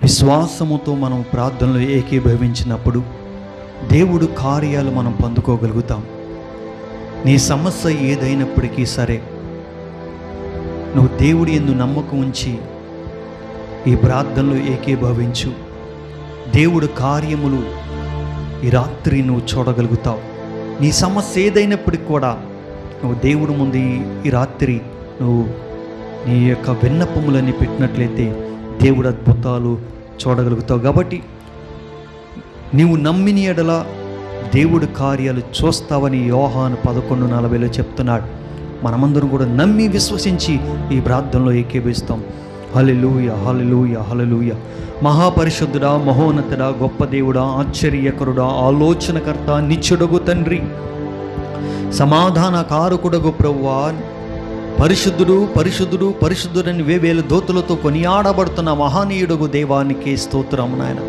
విశ్వాసముతో మనం ప్రార్థనలో ఏకీభవించినప్పుడు దేవుడు కార్యాలు మనం పొందుకోగలుగుతాం. నీ సమస్య ఏదైనప్పటికీ సరే, నువ్వు దేవుడి యందు నమ్మకం ఉంచి ఈ ప్రార్థనలో ఏకీభవించు. దేవుడు కార్యములు ఈ రాత్రి నువ్వు చూడగలుగుతావు. నీ సమస్య ఏదైనప్పటికీ కూడా నువ్వు దేవుడి ముందు ఈ రాత్రి నువ్వు నీ యొక్క విన్నపములన్నీ పెట్టినట్లయితే దేవుడు అద్భుతాలు చూడగలుగుతావు. కాబట్టి నీవు నమ్మిన ఎడల దేవుడు కార్యాలు చూస్తావని యోహాను 11:40 చెప్తున్నాడు. మనమందరం కూడా నమ్మి విశ్వసించి ఈ ప్రార్థనలో ఏకీభవిస్తాం. హల్లెలూయా, హల్లెలూయా, హల్లెలూయా. మహాపరిశుద్ధుడా, మహోన్నతుడా, గొప్ప దేవుడా, ఆశ్చర్యకరుడా, ఆలోచనకర్త, నిత్యుడగు తండ్రి, సమాధాన కారకుడగు ప్రభువా, పరిశుద్ధుడు పరిశుద్ధుడు పరిశుద్ధుడని వేవేల దూతలతో కొనియాడబడుతున్న మహనీయుడగు దేవానికి స్తోత్రం నాయన.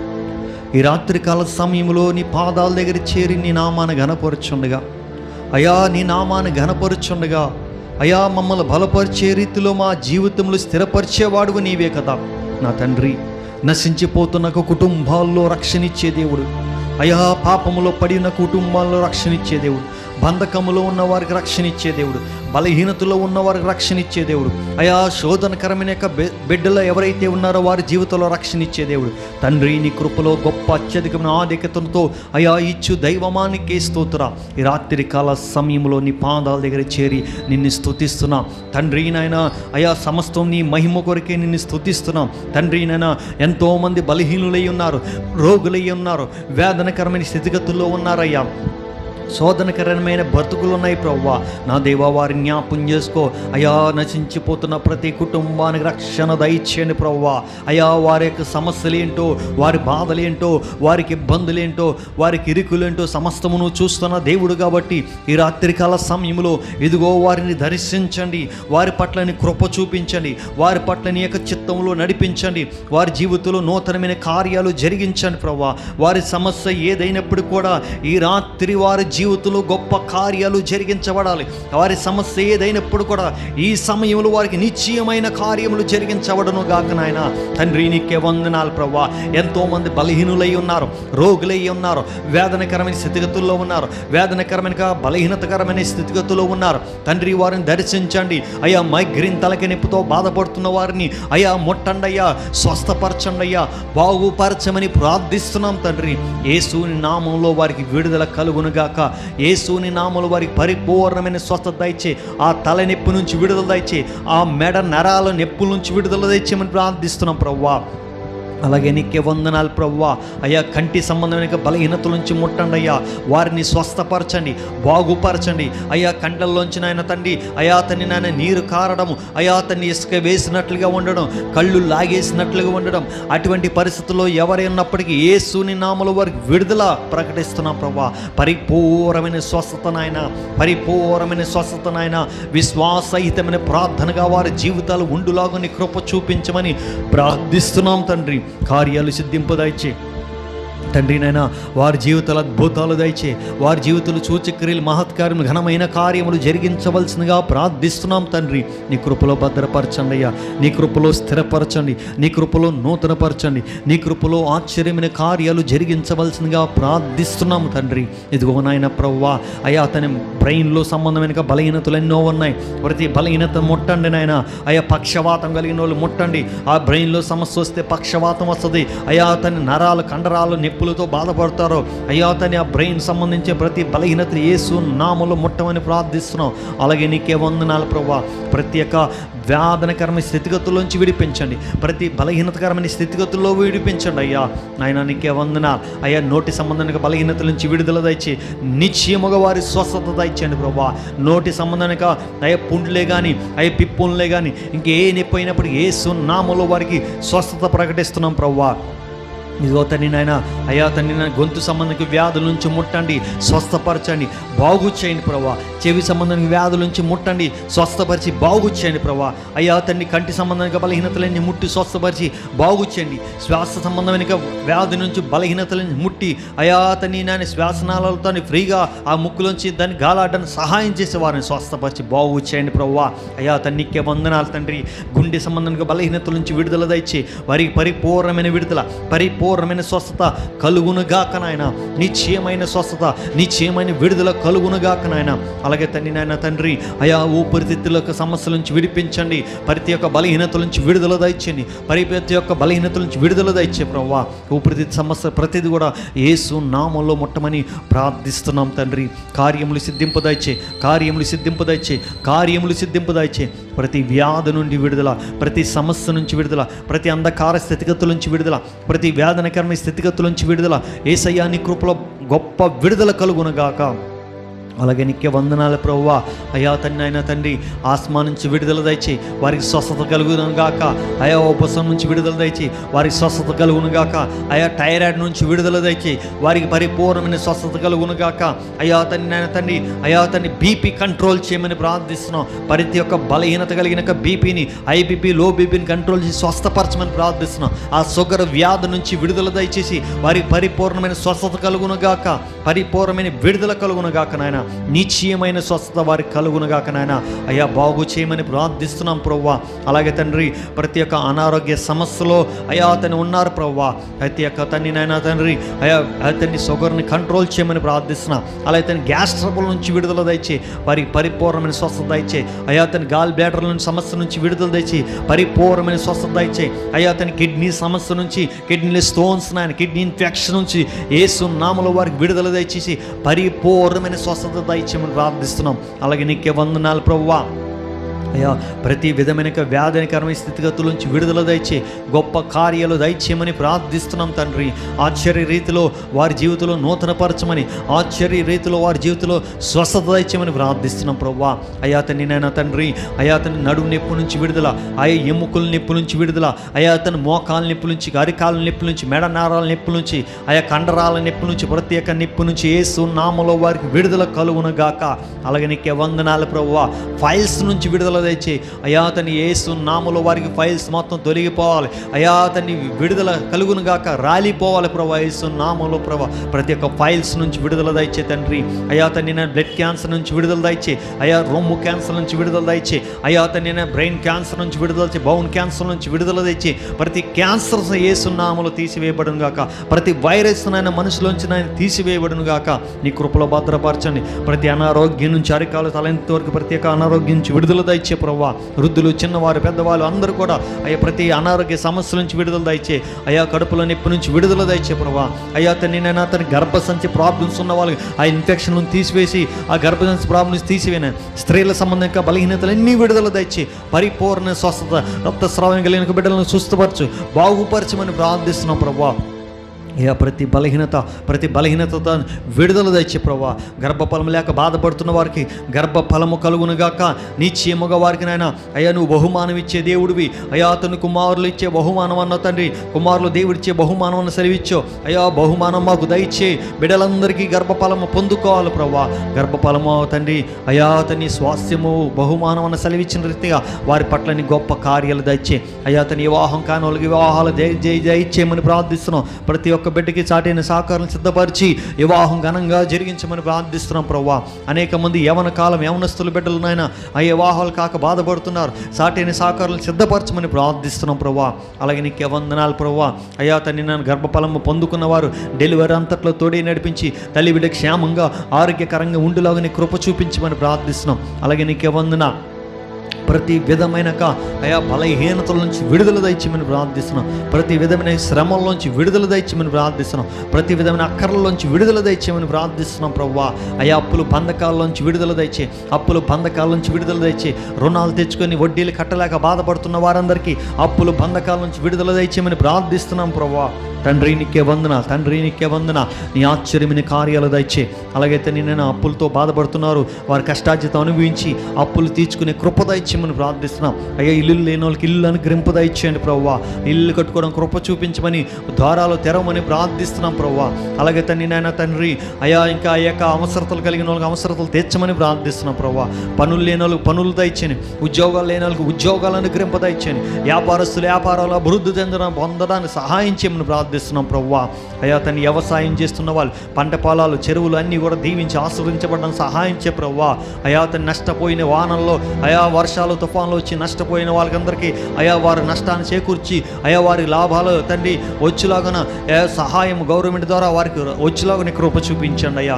ఈ రాత్రికాల సమయంలో నీ పాదాల దగ్గర చేరి నీ నామాన్ని ఘనపరుచుండగా, అయా నీ నామాన్ని ఘనపరుచుండగా, అయా మమ్మల్ని బలపరిచే రీతిలో మా జీవితంలో స్థిరపరిచేవాడుగు నీవే కదా నా తండ్రి. నశించిపోతున్న కుటుంబాల్లో రక్షణిచ్చే దేవుడు, అయా పాపములో పడిన కుటుంబాల్లో రక్షణిచ్చే దేవుడు, బంధకములో ఉన్న వారికి రక్షణ ఇచ్చే దేవుడు, బలహీనతలో ఉన్న వారికి రక్షణ ఇచ్చే దేవుడు, అయా శోధనకరమైన యొక్క బిడ్డలో ఎవరైతే ఉన్నారో వారి జీవితంలో రక్షణ ఇచ్చే దేవుడు తండ్రి. నీ కృపలో గొప్ప అత్యధికమైన ఆధిక్యతతో అయా ఇచ్చు దైవమానికి స్తోత్ర. ఈ రాత్రి కాల సమయంలో నీ పాదాల దగ్గర చేరి నిన్ను స్తుతిస్తున్నాం తండ్రి నాయన. అయా సమస్తం నీ మహిమ కొరకే నిన్ను స్తుతిస్తున్నాం తండ్రి నాయన. ఎంతోమంది బలహీనులై ఉన్నారు, రోగులై ఉన్నారు, వేదనకరమైన స్థితిగతుల్లో ఉన్నారయ్యా, శోధనకరమైన బ్రతుకులు ఉన్నాయి ప్రభువా. నా దేవా, వారిని జ్ఞాపం చేసుకో అయా. నశించిపోతున్న ప్రతి కుటుంబానికి రక్షణ దయచేయండి ప్రభువా. అయా వారి యొక్క సమస్యలేంటో, వారి బాధలేంటో, వారికి ఇబ్బందులేంటో, వారికి ఇరుకులేంటో సమస్తమును చూస్తున్న దేవుడు కాబట్టి ఈ రాత్రికాల సమయంలో ఇదిగో వారిని దర్శించండి, వారి పట్లని కృప చూపించండి, వారి పట్లని యొక్క చిత్తంలో నడిపించండి, వారి జీవితంలో నూతనమైన కార్యాలు జరిగించండి ప్రభువా. వారి సమస్య ఏదైనప్పుడు కూడా ఈ రాత్రి వారి జీవితంలో గొప్ప కార్యాలు జరిగించబడాలి. వారి సమస్య ఏదైనప్పుడు కూడా ఈ సమయంలో వారికి నిశ్చయమైన కార్యములు జరిగించబడను గాక నాయన. తండ్రి నీకే వందనాలు ప్రభువా. ఎంతోమంది బలహీనులై ఉన్నారు, రోగులై ఉన్నారు, వేదనకరమైన స్థితిగతుల్లో ఉన్నారు, వేదనకరమైన బలహీనతకరమైన స్థితిగతుల్లో ఉన్నారు తండ్రి. వారిని దర్శించండి అయ్యా. మైగ్రేన్ తలకి నొప్పితో బాధపడుతున్న వారిని అయ్యా ముట్టండి అయ్యా, స్వస్థపరచండి అయ్యా, బాగుపరచమని ప్రార్థిస్తున్నాం తండ్రి. యేసుని నామంలో వారికి విడుదల కలుగునుగాక. యేసుని నామములో వారికి పరిపూర్ణమైన స్వస్థత దయచే, ఆ తల నొప్పి నుంచి విడుదల దయచే, ఆ మెడ నరాల నొప్పుల నుంచి విడుదల దయచేయమని ప్రార్థిస్తున్నాం ప్రభువా. అలాగే నీకే వందనాలు ప్రభువా. అయ్యా కంటి సంబంధమైన బలహీనతల నుంచి ముట్టండి అయ్యా, వారిని స్వస్థపరచండి, బాగుపరచండి అయ్యా. కండ్లలోంచి నాయన తండ్రి అయా తన్ని నాయన నీరు కారడము, అయా తన్ని ఇసుక వేసినట్లుగా ఉండడం, కళ్ళు లాగేసినట్లుగా ఉండడం, అటువంటి పరిస్థితుల్లో ఎవరై ఉన్నప్పటికీ యేసుని నామములో వారికి విడుదల ప్రకటిస్తున్నాం ప్రభువా. పరిపూర్ణమైన స్వస్థత నాయన, పరిపూర్ణమైన స్వస్థత నాయన. విశ్వాసహితమైన ప్రార్థనగా వారి జీవితాలు ఉండులాగా నీ కృప చూపించమని ప్రార్థిస్తున్నాం తండ్రి. కార్యాలు సిద్ధింపదయచే తండ్రి నాయన. వారి జీవితాలు అద్భుతాలు దయచే, వారి జీవితాలు సూచక్రియలు, మహత్కార్యములు, ఘనమైన కార్యములు జరిగించవలసినగా ప్రార్థిస్తున్నాం తండ్రి. నీ కృపలో భద్రపరచండి అయ్యా, నీ కృపలో స్థిరపరచండి, నీ కృపలో నూతనపరచండి, నీ కృపలో ఆశ్చర్యమైన కార్యాలు జరిగించవలసినగా ప్రార్థిస్తున్నాము తండ్రి. ఇదిగో నాయన ప్రభువా. అయ్యా తన బ్రెయిన్లో సంబంధమైన బలహీనతలు ఎన్నో ఉన్నాయి, ప్రతి బలహీనత ముట్టండి నాయన. అయ్యా పక్షవాతం కలిగిన వాళ్ళు ముట్టండి. ఆ బ్రెయిన్లో సమస్య వస్తే పక్షవాతం వస్తుంది అయ్యా. తన నరాలు కండరాలు నొప్పులతో బాధపడతారో అయ్యా, తని ఆ బ్రెయిన్ సంబంధించిన ప్రతి బలహీనత యేసు నామములో ముట్టమని ప్రార్థిస్తున్నాం. అలాగే నీకే వందనాలు ప్రభువా. ప్రతి ఒక్క వేదనకరమైన స్థితిగతుల్లోంచి విడిపించండి, ప్రతి బలహీనతకరమైన స్థితిగతుల్లో విడిపించండి అయ్యా. నాయన నీకే వందనాలు అయ్యా. నోటి సంబంధమైన బలహీనతల నుంచి విడుదల దయచి నిశ్చయముగా వారి స్వస్థత దయచేయండి ప్రభా. నోటి సంబంధమైన అయ్యా పుండ్లే కానీ, అయ్యా పిప్పులే కానీ, ఇంకే నొప్పి అయినప్పటికీ యేసు నామములో వారికి స్వస్థత ప్రకటిస్తున్నాం ప్రభా. ఇదిగో తండ్రి నాయన, అయ్యా తండ్రి నాయన, గొంతు సంబంధిక వ్యాధుల నుంచి ముట్టండి, స్వస్థపరచండి, బాగు చేయండి ప్రభా. చెవి సంబంధిక వ్యాధుల నుంచి ముట్టండి, స్వస్థపరిచి బాగు చేయండి ప్రభా. అయ్యా తండ్రి, కంటి సంబంధిక బలహీనతలన్నీ ముట్టి స్వస్థపరిచి బాగు చేయండి. శ్వాస సంబంధమైన వ్యాధి నుంచి బలహీనతలని ముట్టి అయ్యా తండ్రి నాయన, శ్వాసనాళాలతో ఫ్రీగా ఆ ముక్కులోంచి దాన్ని గాలాడడానికి సహాయం చేసే వారిని స్వస్థపరిచి బాగు చేయండి ప్రభా. అయ్యా తండ్రికి వందనాలు తండ్రి. గుండె సంబంధంగా బలహీనతల నుంచి విడుదల దయచి వారికి పరిపూర్ణమైన విడుదల, పరిపూర్ణమైన స్వస్థత కలుగునుగాక నాయన. నిశ్చయమైన స్వస్థత, నిశ్చయమైన విడుదల కలుగునుగాక నాయన. అలాగే తండ్రి నాయన తండ్రి, అయా ఊపిరితిత్తుల యొక్క సమస్యల నుంచి విడిపించండి, ప్రతి ఒక్క బలహీనతల నుంచి విడుదల దయచేయండి, ప్రతి ఒక్క బలహీనతల నుంచి విడుదల దయచే ప్రభువా. ఊపిరితిత్తు సమస్య ప్రతిది కూడా యేసు నామంలో ముట్టమని ప్రార్థిస్తున్నాం తండ్రి. కార్యములు సిద్ధింపదయచే, కార్యములు సిద్ధింపదయచే, కార్యములు సిద్ధింపదయచే. ప్రతి వ్యాధి నుండి విడుదల, ప్రతి సమస్య నుంచి విడుదల, ప్రతి అంధకార స్థితిగతుల నుంచి విడుదల, ప్రతి వేదనకరమైన స్థితిగతుల నుంచి విడుదల. యేసయ్యా నీ కృపలో గొప్ప విడుదల కలుగునుగాక. అలాగే నీకే వందనాలు ప్రభువా. అయా తండ్రి అయినా తండ్రి, ఆస్మా నుంచి విడుదల దయచి వారికి స్వస్థత కలుగునుగాక. అయా ఉపశమనం నుంచి విడుదల దయచి వారికి స్వస్థత కలుగునుగాక. అయా థైరాయిడ్ నుంచి విడుదల దయచి వారికి పరిపూర్ణమైన స్వస్థత కలుగునుగాక. అయా తండ్రి అయినా తండ్రి, అయా తండ్రి, బీపీ కంట్రోల్ చేయమని ప్రార్థిస్తున్నాం. ప్రతి ఒక్క బలహీనత కలిగిన బీపీని, ఐబీపీ, లో బీపీని కంట్రోల్ చేసి స్వస్థపరచమని ప్రార్థిస్తున్నాం. ఆ షుగర్ వ్యాధి నుంచి విడుదల దయచేసి వారికి పరిపూర్ణమైన స్వస్థత కలుగునుగాక, పరిపూర్ణమైన విడుదల కలుగునుగాక నాయన. నిశ్చయమైన స్వస్థత వారికి కలుగునుగాక నాయన. అయ్యా బాగు చేయమని ప్రార్థిస్తున్నాం ప్రభువా. అలాగే తండ్రి, ప్రతి ఒక్క అనారోగ్య సమస్యలో అయ్యా అతను ఉన్నారు ప్రభువా. ప్రతి ఒక్క తండ్రి నాయన తండ్రి, అయ్యా అతన్ని షుగర్ని కంట్రోల్ చేయమని ప్రార్థిస్తున్నాం. అలాగే తన గ్యాస్ ట్రబుల్ నుంచి విడుదల దయచి వారికి పరిపూర్ణమైన స్వస్థత దయచే. అయ్యా అతని గాల్ బ్లాడర్ నుంచి సమస్య నుంచి విడుదల దయచి పరిపూర్ణమైన స్వస్థత దయచే. అయ్యా అతని కిడ్నీ సమస్య నుంచి, కిడ్నీ స్టోన్స్ నాయన, కిడ్నీ ఇన్ఫెక్షన్ నుంచి యేసు నామములో వారికి విడుదల దయచేసి పరిపూర్ణమైన స్వస్థత దయచేయమని ప్రార్థిస్తున్నాం. అలాగే నీకే వందనాలు ప్రభువా. అయ్యా ప్రతి విధమైన వ్యాధికరమైన స్థితిగతుల నుంచి విడుదల దయచే, గొప్ప కార్యాలు దయచేయమని ప్రార్థిస్తున్నాం తండ్రి. ఆశ్చర్య రీతిలో వారి జీవితంలో నూతనపరచమని, ఆశ్చర్య రీతిలో వారి జీవితంలో స్వస్థత దయచేయమని ప్రార్థిస్తున్నాం ప్రభువా. అయ్యా తండ్రి నాయన తండ్రి, అయ్యా అతని నడుము నొప్పి నుంచి విడుదల, అయ్యా ఎముకల నొప్పి నుంచి విడుదల, అయ్యా అతని మోకాల నొప్పి నుంచి, అరికాల నొప్పి నుంచి, మెడ నారాల నొప్పి నుంచి, అయ్యా కండరాల నొప్పి నుంచి, ప్రత్యేక నొప్పి నుంచి యేసు నామములో వారికి విడుదల కలుగునుగాక. అలాగే నీకే వందనాలు ప్రభువా. ఫైల్స్ నుంచి విడుదల దయచే. అయా అతని యేసు నామములో వారికి ఫైల్స్ మొత్తం తొలగిపోవాలి. అయా అతని విడుదల కలుగునుగాక, రాలిపోవాలి ప్రభా యేసు నామములో ప్రభా. ప్రతి ఒక్క ఫైల్స్ నుంచి విడుదల దయచే తండ్రి. అయా అతని బ్లడ్ క్యాన్సర్ నుంచి విడుదల దయచే. అయా రొమ్ము క్యాన్సర్ నుంచి విడుదల దయచే. అయా అతని బ్రెయిన్ క్యాన్సర్ నుంచి విడుదల దయచే, బౌన్ క్యాన్సర్ నుంచి విడుదల దయచే. ప్రతి క్యాన్సర్ యేసు నామములో తీసివేయబడును గాక. ప్రతి వైరస్ నైనా మనుషులోంచి నేను తీసివేయబడును గాక. నీ కృపలో భద్రపరచండి. ప్రతి అనారోగ్యం నుంచి, అరికాలు తలంత వరకు ప్రత్యేక అనారోగ్యం నుంచి విడుదల దయచే ప్రభువా. వృద్ధులు, చిన్నవారు, పెద్దవాళ్ళు అందరూ కూడా అయ్యా ప్రతి అనారోగ్య సమస్యల నుంచి విడుదల దయచే. అయ్యా కడుపుల నొప్పి నుంచి విడుదల దయచే ప్రభువా. అయ్యా నేను అతని గర్భసంచి ప్రాబ్లమ్స్ ఉన్న వాళ్ళకి ఆ ఇన్ఫెక్షన్లను తీసివేసి, ఆ గర్భసంచి ప్రాబ్లమ్స్ తీసివేన, స్త్రీల సంబంధించిన బలహీనతలన్నీ విడుదల దయచే. పరిపూర్ణ స్వస్థత, రక్తస్రావం కలిగిన బిడ్డలను సుస్థపరచు, బాగుపరచమని ప్రార్థిస్తున్నాం ప్రభువా. అయ్యా ప్రతి బలహీనతతో విడుదల దయచే ప్రభా. గర్భఫలం లేక బాధపడుతున్న వారికి గర్భఫలము కలుగునుగాక. నిశ్చయముగా వారికి నాయన అయ్యా నువ్వు బహుమానం ఇచ్చే దేవుడివి. అయ్యా అతను కుమారులు ఇచ్చే బహుమానం అన్న తండ్రి, కుమారులు దేవుడిచ్చే బహుమానం అన్న సెలవిచ్చో. అయ్యా బహుమానం మాకు దయచే. బిడ్డలందరికీ గర్భఫలము పొందుకోవాలి ప్రభా. గర్భఫలము తండ్రి, అయ్యా అతని స్వాస్థ్యము బహుమానం అన్న సెలవిచ్చిన రీతిగా వారి పట్లని గొప్ప కార్యాలు దయచే. అయ్యా అతని వివాహం కాని వాళ్ళకి వివాహాలు దయచేయమని ప్రార్థిస్తున్నాం. ప్రతి ఒక్క బిడ్డకి చాటైన సహకారం సిద్ధపరిచి వివాహం ఘనంగా జరిగించమని ప్రార్థిస్తున్నాం ప్రభువా. అనేక మంది యవన కాలం యవనస్తుల బిడ్డలు నాయన ఆ వివాహాలు కాక బాధపడుతున్నారు. చాటైన సహకారాలను సిద్ధపరచమని ప్రార్థిస్తున్నాం ప్రభువా. అలాగే నీకే వందనాలు ప్రభువా. అయ్యా తండ్రి నన్ను గర్భఫలము పొందుకున్న వారు డెలివరీ అంతట్లో తోడే నడిపించి తల్లి బిడ్డ క్షేమంగా ఆరోగ్యకరంగా ఉండులాగా నీ కృప చూపించమని ప్రార్థిస్తున్నాం. అలాగే నీకే వందన ప్రతి విధమైన అయా బలహీనతల నుంచి విడుదల దయచేయమని ప్రార్థిస్తున్నాం. ప్రతి విధమైన శ్రమల్లోంచి విడుదల దయచేయమని ప్రార్థిస్తున్నాం. ప్రతి విధమైన అక్కర్లలోంచి విడుదల దయచేయమని ప్రార్థిస్తున్నాం ప్రభువా. అయా అప్పులు బంధకాల్లోంచి విడుదల దయచే. అప్పులు బంధకాల నుంచి విడుదల దయచే. రుణాలు తెచ్చుకొని వడ్డీలు కట్టలేక బాధపడుతున్న వారందరికీ అప్పులు బంధకాల నుంచి విడుదల దయచేయమని ప్రార్థిస్తున్నాం ప్రభువా. తండ్రి నీకే వందనాలు, తండ్రి నీకే వందనాలు. నీ ఆశ్చర్యమైన కార్యాలు దయచే. అలాగే తండ్రి నేను అప్పులతో బాధపడుతున్నారు, వారి కష్టార్జితం అనుభవించి అప్పులు తీర్చుకునే కృప దయచేయమని ప్రార్థిస్తున్నాం అయ్యా. ఇల్లు లేని వాళ్ళకి ఇల్లు అనుగ్రహింప దయచేయండి ప్రభువా. ఇల్లు కట్టుకోవడం కృప చూపించమని, ద్వారాలు తెరవమని ప్రార్థిస్తున్నాం ప్రభువా. అలాగే తండ్రి నాయన తండ్రి అయ్యా, ఇంకా ఆ యొక్క అవసరతలు కలిగిన వాళ్ళకి అవసరతలు తీర్చమని ప్రార్థిస్తున్నాం ప్రభువా. పనులు లేని వాళ్ళకి పనులు దయచేయండి, ఉద్యోగాలు లేని వాళ్ళకి ఉద్యోగాలు అనుగ్రహింప దయచేయండి, వ్యాపారస్తులు వ్యాపారాలు అభివృద్ధి పొందడానికి సహాయం చేయమని ప్రార్థిస్తున్నాం ప్రభువా. అయ్యా తండ్రి వ్యవసాయం చేస్తున్న వాళ్ళు పంట పొలాలు చెరువులు అన్నీ కూడా దీవించి ఆశీర్వదించబడడానికి సహాయం చే ప్రభువా. అయా తండ్రి నష్టపోయిన వానల్లో అయా వర్షాలు తుఫాన్లు వచ్చి నష్టపోయిన వాళ్ళకందరికీ అయా వారి నష్టాన్ని చేకూర్చి అయా వారి లాభాలు తండ్రి వచ్చేలాగా సహాయం గవర్నమెంట్ ద్వారా వారికి వచ్చేలాగా కృప చూపించండి అయ్యా.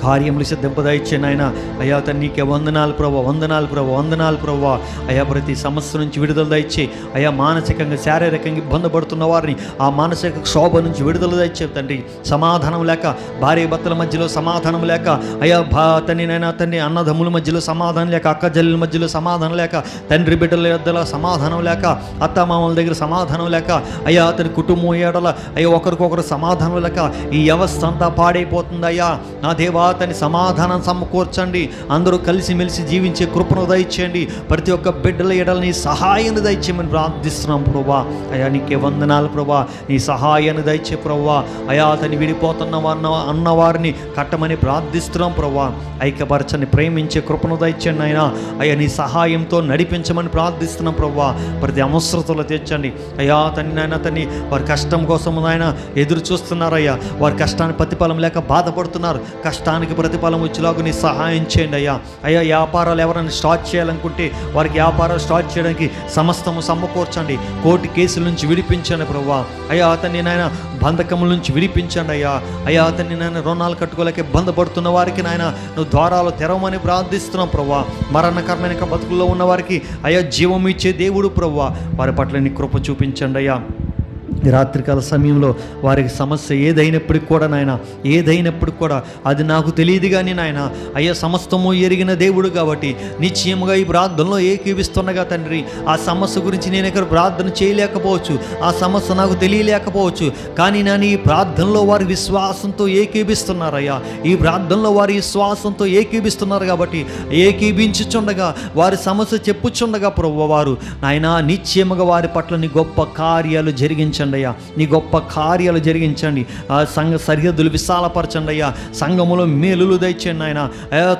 కార్యములు సిద్ధింపదయచ్చండి ఆయన. అయ్యా తండ్రి నీకే వందనాలు ప్రభు, వందనాలు ప్రభు, వందనాలు ప్రభు. అయ్యా ప్రతి సమస్య నుంచి విడుదల దయచే. అయ్యా మానసికంగా శారీరకంగా ఇబ్బంది పడుతున్న వారిని ఆ మానసిక శోభ నుంచి విడుదల దయచే తండ్రి. సమాధానం లేక భార్య భర్తల మధ్యలో సమాధానం లేక అయ్యా తండ్రి నైనా తండ్రి అన్నదమ్ముల మధ్యలో సమాధానం లేక, అక్క జల్లుల మధ్యలో సమాధానం లేక, తండ్రి బిడ్డల మధ్యలో సమాధానం లేక, అత్తమామల దగ్గర సమాధానం లేక, అయ్యా అతని కుటుంబం ఏడల అయ్యా ఒకరికొకరు సమాధానం లేక ఈ వ్యవస్థ అంతా పాడైపోతుంది అయ్యా. నా దేవా తని సమాధానం సమకూర్చండి, అందరూ కలిసిమెలిసి జీవించే కృపను దయచేయండి. ప్రతి ఒక్క బిడ్డల ఎడలని సహాయాన్ని దయచేయమని ప్రార్థిస్తున్నాం ప్రభా. అయ్యా నీకే వందనాలు ప్రభా, నీ సహాయాన్ని దయచే ప్రభా. అయా అతని విడిపోతున్న అన్నవారిని కట్టమని ప్రార్థిస్తున్నాం ప్రభా. ఐక్యపరచని ప్రేమించే కృపను దయచేయండి ఆయన. అయ్యా నీ సహాయంతో నడిపించమని ప్రార్థిస్తున్నాం ప్రభా. ప్రతి అవసరతలు తెచ్చండి అయ్యా తండ్రి నాయన తండ్రి. వారి కష్టం కోసం నాయన ఎదురు చూస్తున్నారయ్యా. వారి కష్టానికి ప్రతిఫలం లేక బాధపడుతున్నారు, కష్టానికి ప్రతిఫలం వచ్చేలాగా నీ సహాయం చేయండి అయ్యా. అయ్యా వ్యాపారాలు ఎవరైనా స్టార్ట్ చేయాలనుకుంటే వారికి వ్యాపారాలు స్టార్ట్ చేయడానికి సమస్తము సమకూర్చండి. కోర్టు కేసుల నుంచి విడిపించండి ప్రభువా. అయ్యా అతన్ని నాయన బంధకముల నుంచి విడిపించండి అయ్యా. అయ్యా అతన్ని నాయన రుణాలు కట్టుకోలేక ఇబ్బంది పడుతున్న వారికి నాయన నువ్వు ద్వారాలు తెరవమని ప్రార్థిస్తున్నాం ప్రభువా. మరణకరమైన బతుకుల్లో ఉన్న వారికి అయ్యా జీవం ఇచ్చే దేవుడు ప్రభువా. వారి పట్ల నీ కృప చూపించండి అయ్యా. రాత్రికాల సమయంలో వారికి సమస్య ఏదైనప్పటికి కూడా నాయన, ఏదైనప్పటికి కూడా అది నాకు తెలియదు కానీ నాయన అయ్యా సమస్తము ఎరిగిన దేవుడు కాబట్టి నిశ్చయముగా ఈ ప్రార్థనలో ఏకీవిస్తుండగా తండ్రి ఆ సమస్య గురించి నేను ఇక్కడ ప్రార్థన చేయలేకపోవచ్చు, ఆ సమస్య నాకు తెలియలేకపోవచ్చు, కానీ నేను ఈ ప్రార్థనలో వారి విశ్వాసంతో ఏకీభిస్తున్నారయ్యా. ఈ ప్రార్థనలో వారి విశ్వాసంతో ఏకీభిస్తున్నారు కాబట్టి ఏకీభించుచుండగా వారి సమస్య చెప్పుచుండగా ప్రభు వారు నాయన నిశ్చయముగా వారి పట్ల నీ గొప్ప కార్యాలు జరిగించండి అయ్యా. నీ గొప్ప కార్యాలు జరిగించండి. ఆ సంఘ సరిహద్దులు విశాలపరచండి అయ్యా. సంఘములో మేలులు దయచేయండి ఆయన.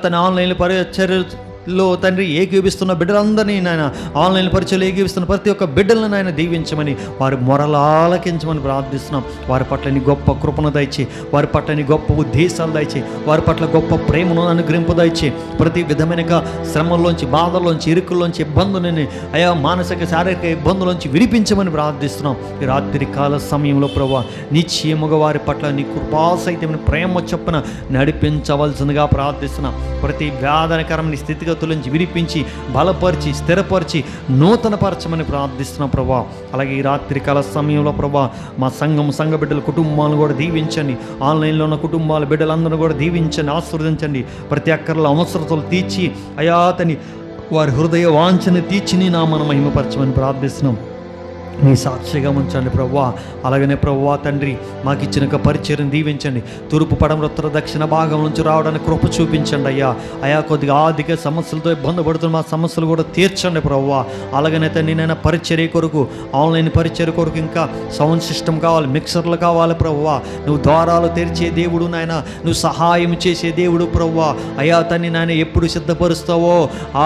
తన ఆన్లైన్ పరిచర్యలో తండ్రి ఏకీవిస్తున్న బిడ్డలందరినీ నాయన, ఆన్లైన్ పరిచయలు ఏకీవిస్తున్న ప్రతి ఒక్క బిడ్డలను నాయన దీవించమని, వారి మొరలాలకించమని ప్రార్థిస్తున్నాం. వారి పట్ల నీ గొప్ప కృపను దయచి, వారి పట్ల నీ గొప్ప ఉద్దేశాలు దయచి, వారి పట్ల గొప్ప ప్రేమను అనుగ్రహింపు దయచి, ప్రతి విధమైన శ్రమల్లోంచి బాధల్లోంచి ఇరుకుల్లోంచి ఇబ్బందులని అయా మానసిక శారీరక ఇబ్బందులోంచి విడిపించమని ప్రార్థిస్తున్నాం. ఈ రాత్రి కాల సమయంలో ప్రభా నిశ్చయముగా వారి పట్ల నీ కృపాసహితమైన ప్రేమ చొప్పున నడిపించవలసిందిగా ప్రార్థిస్తున్నాం. ప్రతి వేదనకరమైన స్థితిగతుల నుంచి విడిపించి బలపరిచి స్థిరపరిచి నూతనపరచమని ప్రార్థిస్తున్నాం ప్రభా. అలాగే ఈ రాత్రి కాల సమయంలో ప్రభా మా సంఘ బిడ్డల కుటుంబాలను కూడా దీవించండి. ఆన్లైన్లో ఉన్న కుటుంబాల బిడ్డలందరూ కూడా దీవించండి, ఆశీర్వదించండి. ప్రతి ఒక్కరిలో అవసరతలు తీర్చి అయా అతని వారి హృదయ వాంఛని తీర్చి నీ నామమున మహిమపరచమని ప్రార్థిస్తున్నాం. నీ సాక్షిగా ఉంచండి ప్రభువా. అలాగనే ప్రభువా తండ్రి మాకు ఇచ్చిన పరిచయం దీవించండి. తూర్పు పడమర ఉత్తర దక్షిణ భాగం నుంచి రావడానికి కృప చూపించండి అయ్యా. అయా కొద్దిగా ఆర్థిక సమస్యలతో ఇబ్బంది పడుతున్న మా సమస్యలు కూడా తీర్చండి ప్రభువా. అలాగనే తండ్రి నేను పరిచర్య కొరకు, ఆన్లైన్ పరిచర్య కొరకు ఇంకా సౌండ్ సిస్టమ్ కావాలి, మిక్సర్లు కావాలి ప్రభువా. నువ్వు ద్వారాలు తెరిచే దేవుడు నాయన, నువ్వు సహాయం చేసే దేవుడు ప్రభువా. అయా తన్ని నాయన ఎప్పుడు సిద్ధపరుస్తావో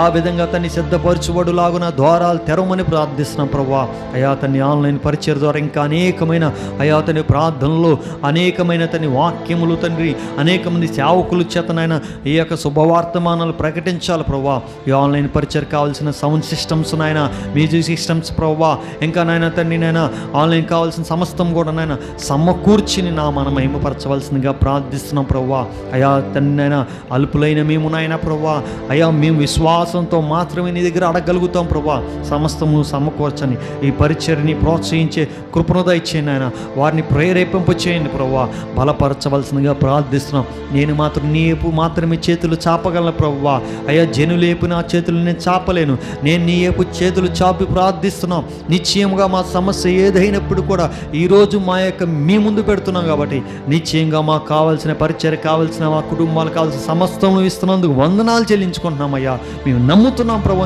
ఆ విధంగా తన్ని సిద్ధపరచుబడులాగున ద్వారాలు తెరవమని ప్రార్థిస్తున్నాం ప్రభువా. అయా తన్ని ఆన్లైన్ పరిచయం ద్వారా ఇంకా అనేకమైన అయా తని ప్రార్థనలు, అనేకమైన తని వాక్యములు తండ్రి, అనేక మంది సేవకుల చేతనైనా ఈ యొక్క శుభవార్తమానాలు ప్రకటించాలి ప్రభా. ఈ ఆన్లైన్ పరిచయం కావాల్సిన సౌండ్ సిస్టమ్స్ నాయన, మ్యూజిక్ సిస్టమ్స్ ప్రభా, ఇంకా నాయన తండ్రి నాయన ఆన్లైన్ కావాల్సిన సమస్తం కూడా నాయన సమకూర్చిని నా మనం మహిమపరచవలసిందిగా ప్రార్థిస్తున్నాం ప్రభా. అయా తండ్రి నాయన అల్పులైన మేము నాయన ప్రభా, అయా మేము విశ్వాసంతో మాత్రమే నీ దగ్గర అడగలుగుతాం ప్రభా. సమస్తము సమకూర్చని ఈ పరిచయం పరిచర్ని ప్రోత్సహించే కృపను దయచేయండి ఆయన. వారిని ప్రేరేపింపు చేయండి ప్రభువా. బలపరచవలసిందిగా ప్రార్థిస్తున్నాం. నేను మాత్రం నీ వైపు మాత్రమే చేతులు చాపగలను ప్రభువా. అయ్యా, జనులు వైపు నా చేతులు నేను చాపలేను. నేను నీ వైపు చేతులు చాపి ప్రార్థిస్తున్నాం. నిశ్చయంగా మా సమస్య ఏదైనప్పుడు కూడా ఈరోజు మీ ముందు పెడుతున్నాం కాబట్టి నిశ్చయంగా మాకు కావాల్సిన పరిచర్య, కావాల్సిన మా కుటుంబాలు కావాల్సిన సమస్తం ఇస్తున్నందుకు వందనాలు చెల్లించుకుంటున్నామయ్యా. మేము నమ్ముతున్నాం ప్రభు,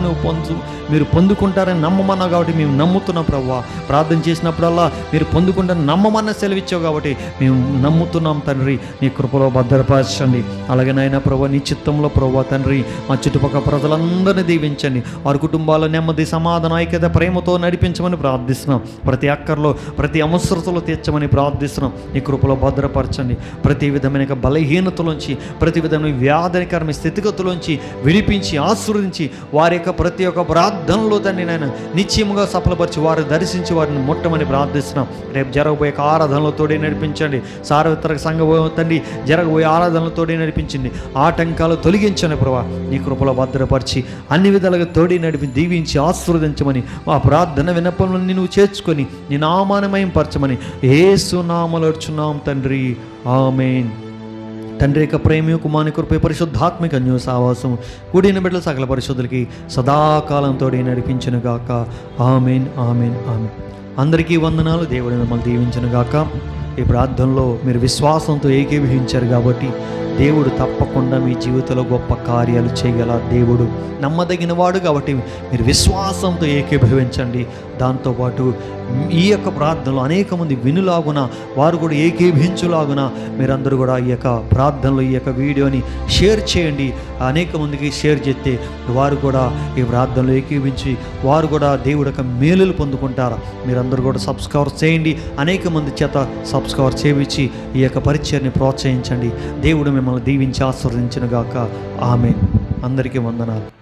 మీరు పొందుకుంటారని నమ్మమన్నా కాబట్టి మేము నమ్ముతున్నాం ప్రభువా. ప్రార్థన చేసినప్పుడల్లా మీరు పొందుకుంటారని నమ్మమన్న సెలవిచ్చావు కాబట్టి మేము నమ్ముతున్నాం తండ్రి. నీ కృపలో భద్రపరచండి. అలాగే నాయన ప్రభు, నీ చిత్తంలో ప్రభువా తండ్రి, మా చుట్టుపక్కల ప్రజలందరినీ దీవించండి. వారి కుటుంబాల నెమ్మది, సమాధానం, ఐక్యత, ప్రేమతో నడిపించమని ప్రార్థిస్తున్నాం. ప్రతి అక్కర్లో, ప్రతి అవసరతలో తీర్చమని ప్రార్థిస్తున్నాం. నీ కృపలో భద్రపరచండి. ప్రతి విధమైన బలహీనతలోంచి, ప్రతి విధమైన వ్యాధికరమైన స్థితిగతులోంచి విడిపించి ఆశీర్వదించి వారి యొక్క ప్రతి ఒక్క ప్రార్థనలో తండ్రి నాయన నిశ్చయముగా సఫలపరిచి వారిని దర్శించి వారిని ముట్టమని ప్రార్థిస్తున్నాం. రేపు జరగబోయే ఆరాధనలతోడే నడిపించండి. సార్వత్రిక సంఘ తండ్రి జరగబోయే ఆరాధనలతోడే నడిపించండి. ఆటంకాలు తొలగించండి ప్రభా. నీ కృపలో భద్రపరిచి అన్ని విధాలుగా తోడి నడిపి దీవించి ఆశీర్వదించమని మా ప్రార్థన విన్నపములను నువ్వు చేర్చుకొని నీ నామానమయం పరచమని యేసు నామములో అడుచున్నాం తండ్రి. ఆమేన్. తండ్రి యొక్క ప్రేమ, కుమారుని కృప, పరిశుద్ధాత్మిక అన్యోన్య సహవాసం కూడిన బిడ్డల సకల పరిశుద్ధులకి సదాకాలంతో నడిపించును గాక. ఆమేన్, ఆమేన్, ఆమేన్. అందరికీ వందనాలు. దేవుడు మిమ్మల్ని దీవించును గాక. ఈ ప్రార్థనలో మీరు విశ్వాసంతో ఏకీభవించారు కాబట్టి దేవుడు తప్పకుండా మీ జీవితంలో గొప్ప కార్యాలు చేయగల దేవుడు, నమ్మదగిన వాడు కాబట్టి మీరు విశ్వాసంతో ఏకీభవించండి. దాంతోపాటు ఈ యొక్క ప్రార్థనలో అనేక మంది వినులాగున, వారు కూడా ఏకీభవించులాగున మీరందరూ కూడా ఈ యొక్క ప్రార్థనలో ఈ యొక్క వీడియోని షేర్ చేయండి. అనేక మందికి షేర్ చేస్తే వారు కూడా ఈ ప్రార్థనలో ఏకీభవించి వారు కూడా దేవుడి యొక్క మేలులు పొందుకుంటారు. మీరందరూ కూడా సబ్స్క్రైబ్ చేయండి. అనేక మంది చేత సబ్స్క్రైబ్ చేయించి ఈ యొక్క పరిచయాన్ని ప్రోత్సహించండి. దేవుడు మిమ్మల్ని దీవించి ఆశీర్వదించును గాక. ఆమేన్. అందరికీ వందనాలు.